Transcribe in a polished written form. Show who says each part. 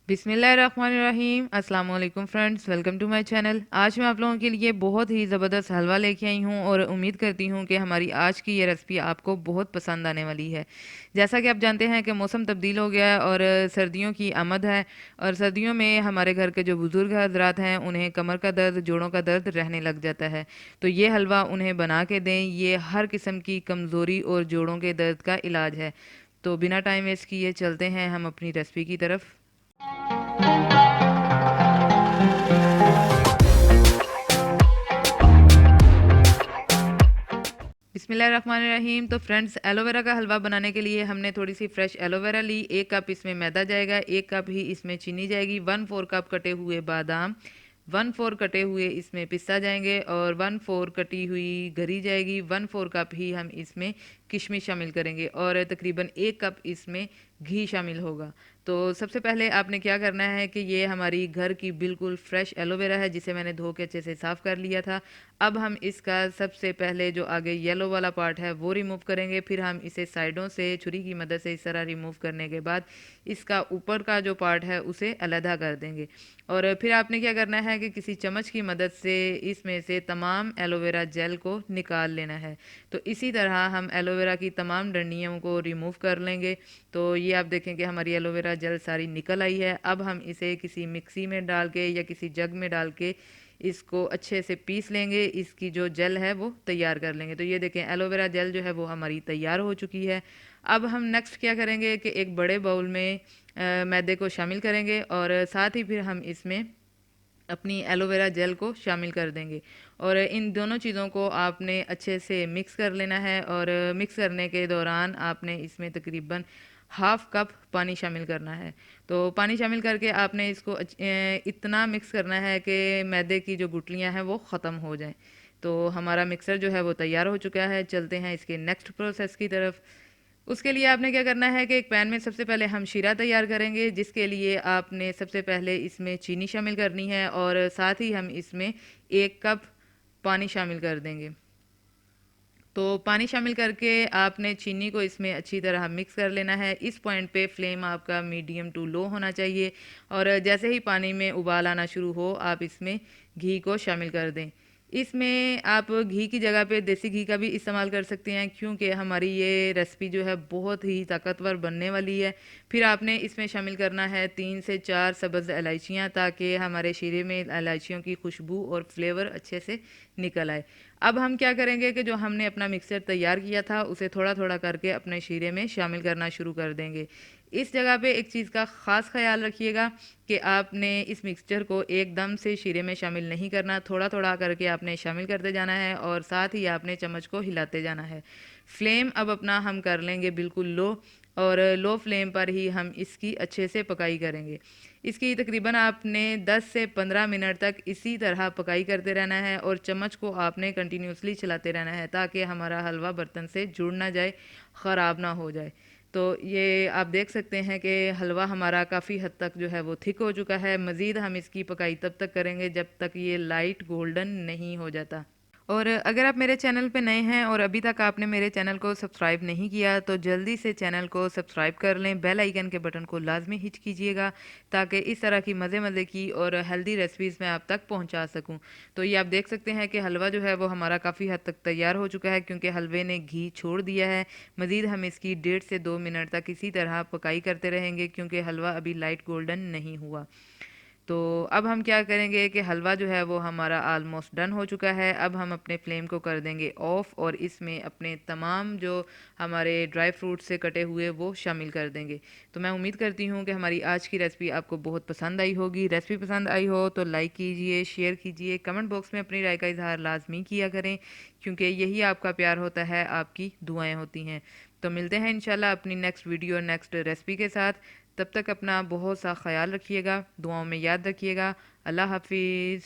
Speaker 1: बिस्मिल्लाहिर्रहमानिर्रहीम। अस्सलाम वालेकुम friends, welcome to my channel. आज मैं आप लोगों के लिए बहुत ही ज़बरदस्त हलवा लेके आई हूँ और उम्मीद करती हूँ कि हमारी आज की ये रेसिपी आपको बहुत पसंद आने वाली है। जैसा कि आप जानते हैं कि मौसम तब्दील हो गया है और सर्दियों की आमद है। और सर्दियों में हमारे घर के जो बुज़ुर्ग हजरात हैं उन्हें कमर का दर्द, जोड़ों का दर्द रहने लग जाता है। तो ये हलवा उन्हें बना के दें, ये हर किस्म की कमज़ोरी और जोड़ों के दर्द का इलाज है। तो बिना टाइम वेस्ट किए चलते हैं हम अपनी रेसिपी की तरफ। बिस्मिल्लाहिर्रहमानिर्रहीम। तो फ्रेंड्स, एलोवेरा का हलवा बनाने के लिए हमने थोड़ी सी फ्रेश एलोवेरा ली। 1 कप इसमें मैदा जाएगा, 1 कप ही इसमें चीनी जाएगी, 1/4 कप कटे हुए बादाम, 1/4 कटे हुए इसमें पिस्ता जाएंगे और 1/4 कटी हुई गरी जाएगी। 1/4 कप ही हम इसमें किशमिश शामिल करेंगे और तकरीबन 1 कप इसमें घी शामिल होगा। तो सबसे पहले आपने क्या करना है कि ये हमारी घर की बिल्कुल फ्रेश एलोवेरा है जिसे मैंने धो के अच्छे से साफ़ कर लिया था। अब हम इसका सबसे पहले जो आगे येलो वाला पार्ट है वो रिमूव करेंगे, फिर हम इसे साइडों से छुरी की मदद से इस तरह रिमूव करने के बाद इसका ऊपर का जो पार्ट है उसे अलहदा कर देंगे। और फिर आपने क्या करना है कि किसी चम्मच की मदद से इसमें से तमाम एलोवेरा जेल को निकाल लेना है। तो इसी तरह हम एलोवेरा की तमाम डंडियों को रिमूव कर लेंगे। तो ये आप देखें कि हमारी एलोवेरा जेल सारी निकल आई है। अब हम इसे किसी मिक्सी में डाल के या किसी जग में डाल के इसको अच्छे से पीस लेंगे। इसकी जो जेल है वो तैयार कर लेंगे। तो ये देखें, एलोवेरा जेल जो है वो हमारी तैयार हो चुकी है। अब हम नेक्स्ट क्या करेंगे कि एक बड़े बाउल में मैदे को शामिल करेंगे और साथ ही फिर हम इसमें अपनी एलोवेरा जेल को शामिल कर देंगे। और इन दोनों चीज़ों को आपने अच्छे से मिक्स कर लेना है और मिक्स करने के दौरान आपने इसमें तकरीबन 1/2 कप पानी शामिल करना है। तो पानी शामिल करके आपने इसको इतना मिक्स करना है कि मैदे की जो गुठलियाँ हैं वो ख़त्म हो जाएं। तो हमारा मिक्सर जो है वो तैयार हो चुका है। चलते हैं इसके नेक्स्ट प्रोसेस की तरफ। उसके लिए आपने क्या करना है कि एक पैन में सबसे पहले हम शीरा तैयार करेंगे, जिसके लिए आपने सबसे पहले इसमें चीनी शामिल करनी है और साथ ही हम इसमें 1 कप पानी शामिल कर देंगे। तो पानी शामिल करके आपने चीनी को इसमें अच्छी तरह मिक्स कर लेना है। इस पॉइंट पे फ्लेम आपका मीडियम टू लो होना चाहिए और जैसे ही पानी में उबाल आना शुरू हो आप इसमें घी को शामिल कर दें। इसमें आप घी की जगह पे देसी घी का भी इस्तेमाल कर सकते हैं, क्योंकि हमारी ये रेसिपी जो है बहुत ही ताकतवर बनने वाली है। फिर आपने इसमें शामिल करना है 3 से 4 सब्ज़ इलायचियाँ, ताकि हमारे शीरे में इलायचियों की खुशबू और फ्लेवर अच्छे से निकल आए। अब हम क्या करेंगे कि जो हमने अपना मिक्सर तैयार किया था उसे थोड़ा थोड़ा करके अपने शीरे में शामिल करना शुरू कर देंगे। इस जगह पे एक चीज़ का ख़ास ख्याल रखिएगा कि आपने इस मिक्सचर को एकदम से शीरे में शामिल नहीं करना, थोड़ा थोड़ा करके आपने शामिल करते जाना है और साथ ही आपने चम्मच को हिलाते जाना है। फ्लेम अब अपना हम कर लेंगे बिल्कुल लो और लो फ्लेम पर ही हम इसकी अच्छे से पकाई करेंगे। इसकी तकरीबन आपने 10 से 15 मिनट तक इसी तरह पकाई करते रहना है और चम्मच को आपने कंटिन्यूसली चलाते रहना है, ताकि हमारा हलवा बर्तन से जुड़ ना जाए, ख़राब ना हो जाए। तो ये आप देख सकते हैं कि हलवा हमारा काफ़ी हद तक जो है वो थिक हो चुका है। मज़ीद हम इसकी पकाई तब तक करेंगे जब तक ये लाइट गोल्डन नहीं हो जाता। और अगर आप मेरे चैनल पे नए हैं और अभी तक आपने मेरे चैनल को सब्सक्राइब नहीं किया तो जल्दी से चैनल को सब्सक्राइब कर लें, बेल आइकन के बटन को लाजमी हिट कीजिएगा, ताकि इस तरह की मज़े मज़े की और हेल्दी रेसिपीज़ मैं आप तक पहुंचा सकूं। तो ये आप देख सकते हैं कि हलवा जो है वो हमारा काफ़ी हद तक तैयार हो चुका है, क्योंकि हलवे ने घी छोड़ दिया है। मज़ीद हम इसकी 1.5 से 2 मिनट तक इसी तरह पकाई करते रहेंगे, क्योंकि हलवा अभी लाइट गोल्डन नहीं हुआ। तो अब हम क्या करेंगे कि हलवा जो है वो हमारा आलमोस्ट डन हो चुका है। अब हम अपने फ्लेम को कर देंगे ऑफ़ और इसमें अपने तमाम जो हमारे ड्राई फ्रूट से कटे हुए वो शामिल कर देंगे। तो मैं उम्मीद करती हूँ कि हमारी आज की रेसिपी आपको बहुत पसंद आई होगी। रेसिपी पसंद आई हो तो लाइक कीजिए, शेयर कीजिए, कमेंट बॉक्स में अपनी राय का इजहार लाजमी किया करें, क्योंकि यही आपका प्यार होता है, आपकी दुआएं होती हैं। तो मिलते हैं इंशाल्लाह अपनी नेक्स्ट वीडियो नेक्स्ट रेसिपी के साथ। तब तक अपना बहुत सा ख्याल रखिएगा, दुआओं में याद रखिएगा। अल्लाह हाफिज़।